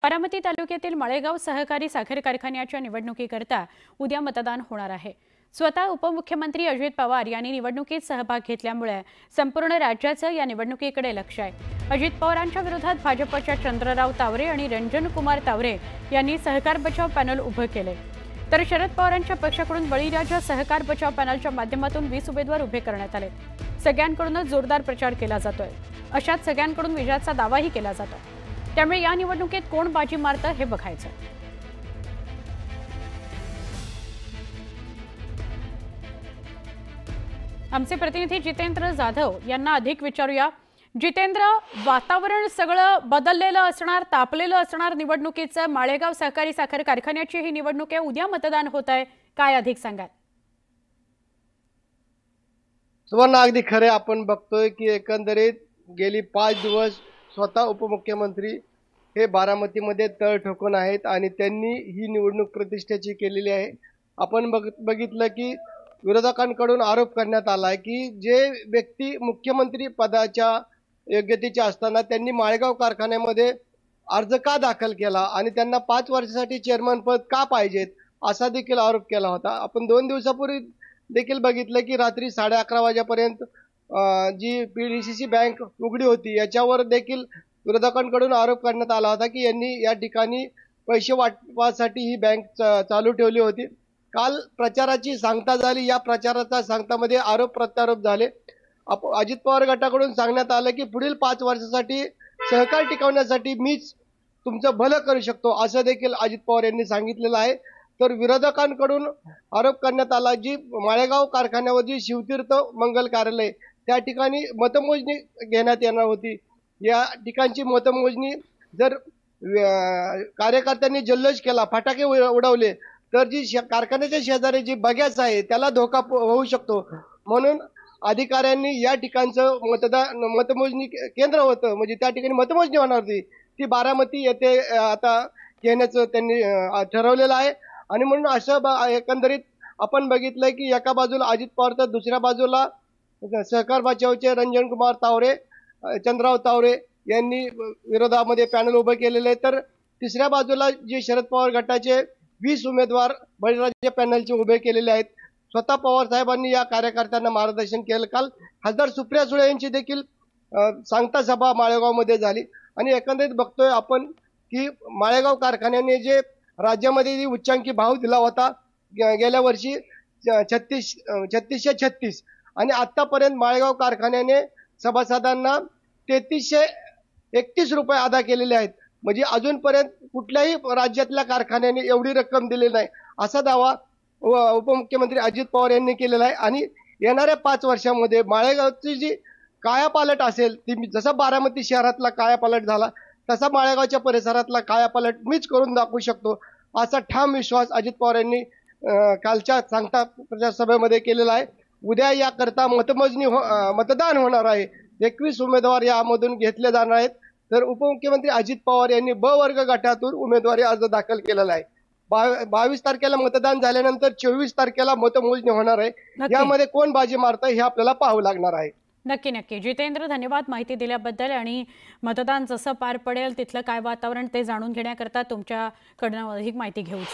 बारामती तालुक्यातील माळेगाव सहकारी साखर कारखान्याच्या निवडणुकीकरता उद्या मतदान होणार आहे। स्वतः उपमुख्यमंत्री अजित पवार यांनी निवडणुकीत सहभाग घेतल्यामुळे संपूर्ण राज्याचं या निवडणुकीकडे लक्ष आहे। अजित पवारांच्या विरोधात भाजपच्या चंद्रराव तावरे आणि रंजन कुमार तावरे यांनी सहकार बचाव पॅनल उभे केले, तर शरद पवारांच्या पक्षाकडून बळीराजा सहकार बचाव पॅनलच्या माध्यमातून 20 उमेदवार उभे करण्यात आले। सगळ्यांकडूनच जोरदार प्रचार केला जातोय, अशात सगळ्यांकडून विजयाचा दावाही केला जातो। त्यामुळे या निवडणुकीत कोण बाजी मारतं हे बघायचं। आमचे प्रतिनिधी जितेंद्र जाधव यांना अधिक विचारूया। जितेंद्र, वातावरण सगळं बदललेलं असणार, तापलेलं असणार निवडणुकीचं। माळेगाव सहकारी साखर कारखान्याची ही निवडणूक आहे, उद्या मतदान होत आहे, काय अधिक सांगाल? सुवर्ण, अगदी खरे आपण बघतोय की एकंदरीत गेली 5 दिवस स्वतः उपमुख्यमंत्री हे बारामतीमध्ये तळ ठोकून आहेत आणि त्यांनी ही निवडणूक प्रतिष्ठेची केलेली आहे। आपण बघितलं की विरोधकांकडून आरोप करण्यात आला की जे व्यक्ती मुख्यमंत्री पदाच्या योग्यतेचे असताना त्यांनी माळेगाव कारखान्यामध्ये अर्ज का दाखल केला आणि त्यांना 5 वर्षासाठी चेअरमन पद का पाहिजेत असा देखील आरोप केला होता। आपण 2 दिवसापूर्वी देखील बघितलं की रात्री 11:30 वाजेपर्यंत जी पीडीसीसी बँक उघडी होती याच्यावर देखील विरोधकांकडून आरोप करण्यात आला होता की यांनी या ठिकाणी पैसे वाटपासाठी ही बँक चालू ठेवली होती। काल प्रचाराची सांगता झाली, या प्रचाराच्या सांगतामध्ये आरोप प्रत्यारोप झाले। अजित पवार गटाकडून सांगण्यात आलं की पुढील 5 वर्षासाठी सहकार टिकवण्यासाठी मीच तुमचं भलं करू शकतो असं देखील अजित पवार यांनी सांगितलेलं आहे। तर विरोधकांकडून आरोप करण्यात आला जी माळेगाव कारखान्यावर जी शिवतीर्थ मंगल कार्यालय त्या ठिकाणी मतमोजणी घेण्यात येणार होती, या ठिकाणची मतमोजणी जर कार्यकर्त्यांनी जल्लोष केला, फटाके उडवले तर जी कारखान्याच्या शेजारी जी बगॅस आहे त्याला धोका होऊ शकतो। म्हणून अधिकाऱ्यांनी या ठिकाणचं मतमोजणी केंद्र होतं, म्हणजे त्या ठिकाणी मतमोजणी होणार होती, ती बारामती येथे आता घेण्याचं त्यांनी ठरवलेलं आहे। आणि म्हणून असं एकंदरीत आपण बघितलंय की एका बाजूला अजित पवार तर दुसऱ्या बाजूला सहकार बचावचे रंजन कुमार तावरे, चंद्रराव तावरे यांनी विरोधामध्ये पॅनल उभे केलेले, तर तिसऱ्या बाजूला जे शरद पवार गटाचे 20 उमेदवार बळीराजा पॅनलचे उभे केलेले आहेत। स्वतः पवार साहेबांनी या कार्यकर्त्यांना मार्गदर्शन केलं। काल खासदार सुप्रिया सुळे यांची देखील सांगता सभा माळेगावमध्ये झाली आणि एकंदरीत बघतोय आपण की माळेगाव कारखान्याने जे राज्यामध्ये जी उच्चांकी भाव दिला होता गेल्या वर्षी 3636 आणि आतापर्यंत माळेगाव कारखान्याने सभासदांना 3331 रुपये अदा केलेले आहेत, म्हणजे अजूनपर्यंत कुठल्याही राज्यातल्या कारखान्याने एवढी रक्कम दिलेली नाही असा दावा उपमुख्यमंत्री अजित पवार यांनी केलेला आहे। आणि येणाऱ्या 5 वर्षांमध्ये माळेगावची जी कायापालट असेल ती जसा बारामती शहरातला कायापालट झाला तसा माळेगावच्या परिसरातला कायापालट मीच करून दाखवू शकतो असा ठाम विश्वास अजित पवार यांनी कालच्या सांगता प्रचारसभेमध्ये केलेला आहे। उद्या याकरता मतदान होणार आहे, 21 उमेदवार यामधून घेतले जाणार आहेत। तर उपमुख्यमंत्री अजित पवार यांनी ब वर्ग गटातून उमेदवारी अर्ज दाखल केलेला आहे। 22 तारखेला मतदान झाल्यानंतर 24 तारखेला मतमोजणी होणार आहे, यामध्ये कोण बाजी मारतं हे आपल्याला पाहावं लागणार आहे। नक्की जितेंद्र, धन्यवाद माहिती दिल्याबद्दल। आणि मतदान जसं पार पडेल तिथलं काय वातावरण ते जाणून घेण्याकरता तुमच्याकडनं अधिक माहिती घेऊच।